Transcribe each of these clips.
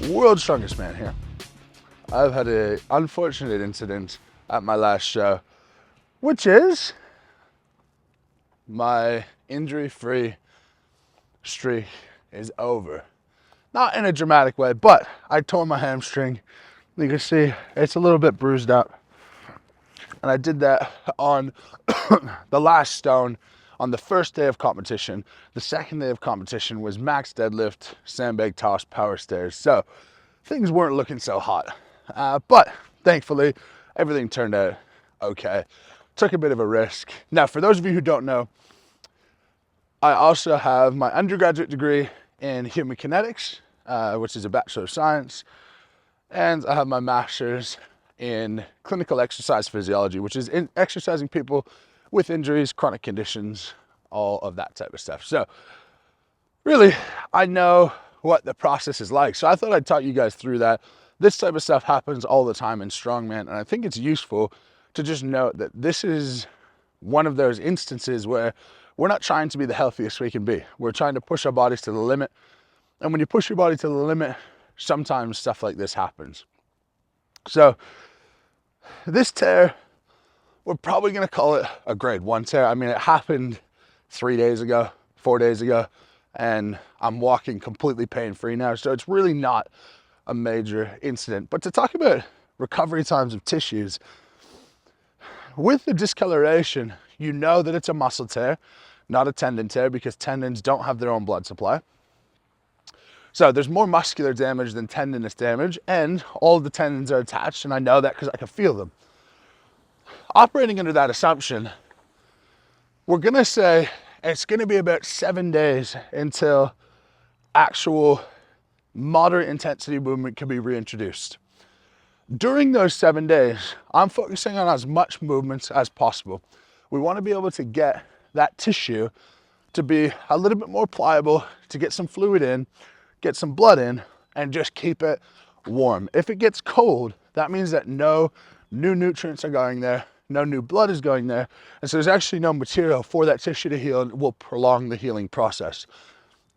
World's Strongest Man here. I've had an unfortunate incident at my last show, which is my injury-free streak is over. Not in a dramatic way, but I tore my hamstring. You can see it's a little bit bruised up. And I did that on the last stone on the first day of competition. The second day of competition was max deadlift, sandbag toss, power stairs. So things weren't looking so hot. But thankfully, everything turned out okay. Took a bit of a risk. Now, for those of you who don't know, I also have my undergraduate degree in human kinetics, which is a Bachelor of Science. And I have my master's in clinical exercise physiology, which is in exercising people with injuries, chronic conditions, all of that type of stuff. So really, I know what the process is like. So I thought I'd talk you guys through that. This type of stuff happens all the time in strongman, and I think it's useful to just note that this is one of those instances where we're not trying to be the healthiest we can be. We're trying to push our bodies to the limit. And when you push your body to the limit, sometimes stuff like this happens. So this tear, we're probably going to call it a grade 1 tear. I mean, it happened 3 days ago, 4 days ago, and I'm walking completely pain-free now. So it's really not a major incident. But to talk about recovery times of tissues, with the discoloration, you know that it's a muscle tear, not a tendon tear, because tendons don't have their own blood supply. So there's more muscular damage than tendinous damage, and all of the tendons are attached, and I know that because I can feel them. Operating under that assumption, we're gonna say it's gonna be about 7 days until actual moderate intensity movement can be reintroduced. During those 7 days, I'm focusing on as much movement as possible. We wanna be able to get that tissue to be a little bit more pliable, to get some fluid in, get some blood in, and just keep it warm. If it gets cold, that means that no new nutrients are going there, no new blood is going there, and so there's actually no material for that tissue to heal and will prolong the healing process.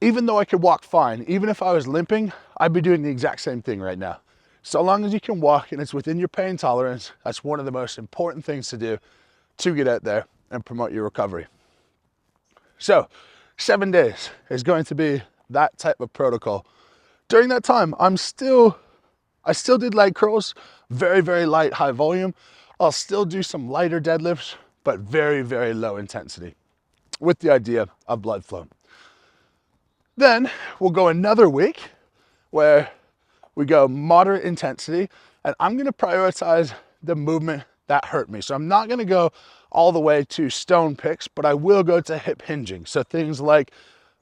Even though I could walk fine, even if I was limping, I'd be doing the exact same thing right now. So long as you can walk and it's within your pain tolerance, that's one of the most important things to do to get out there and promote your recovery. So 7 days is going to be that type of protocol. During that time, I still did leg curls, very, very light, high volume. I'll still do some lighter deadlifts, but very, very low intensity with the idea of blood flow. Then we'll go another week where we go moderate intensity, and I'm gonna prioritize the movement that hurt me. So I'm not gonna go all the way to stone picks, but I will go to hip hinging. So things like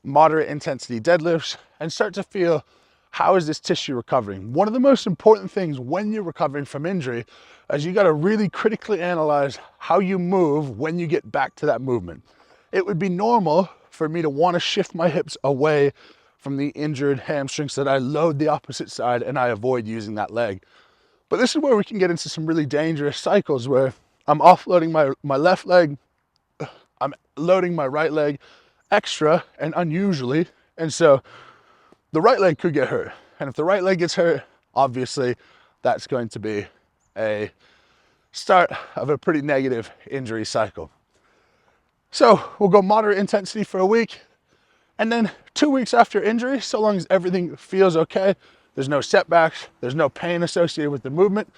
moderate intensity deadlifts, and start to feel, how is this tissue recovering? One of the most important things when you're recovering from injury is you got to really critically analyze how you move when you get back to that movement. It would be normal for me to want to shift my hips away from the injured hamstring so that I load the opposite side and I avoid using that leg. But this is where we can get into some really dangerous cycles where I'm offloading my left leg, I'm loading my right leg extra and unusually, and so the right leg could get hurt. And if the right leg gets hurt, obviously that's going to be a start of a pretty negative injury cycle. So we'll go moderate intensity for a week, and then 2 weeks after injury, so long as everything feels okay, there's no setbacks, there's no pain associated with the movement,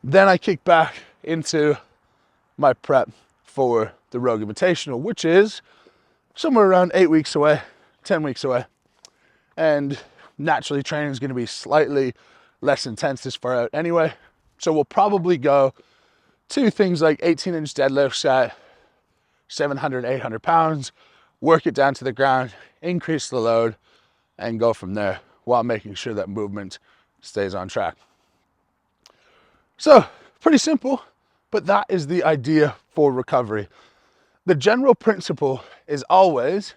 then I kick back into my prep for the Rogue Invitational, which is somewhere around 8 weeks away, 10 weeks away. And naturally training is going to be slightly less intense this far out anyway. So we'll probably go to things like 18-inch deadlifts at 700, 800 pounds, work it down to the ground, increase the load, and go from there while making sure that movement stays on track. So pretty simple, but that is the idea for recovery. The general principle is always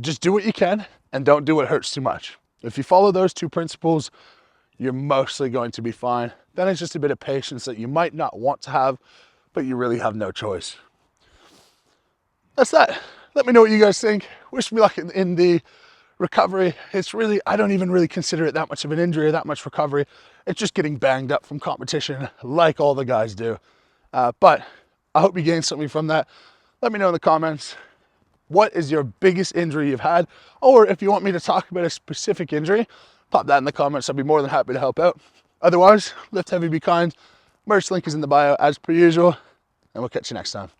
just do what you can and don't do what hurts too much. If you follow those two principles, you're mostly going to be fine. Then it's just a bit of patience that you might not want to have, but you really have no choice. That's that. Let me know what you guys think. Wish me luck in the recovery, it's really, I don't even really consider it that much of an injury or that much recovery. It's just getting banged up from competition like all the guys do. But I hope you gained something from that. Let me know in the comments, what is your biggest injury you've had? Or if you want me to talk about a specific injury, pop that in the comments. I'd be more than happy to help out. Otherwise, lift heavy, be kind. Merch link is in the bio as per usual, and we'll catch you next time.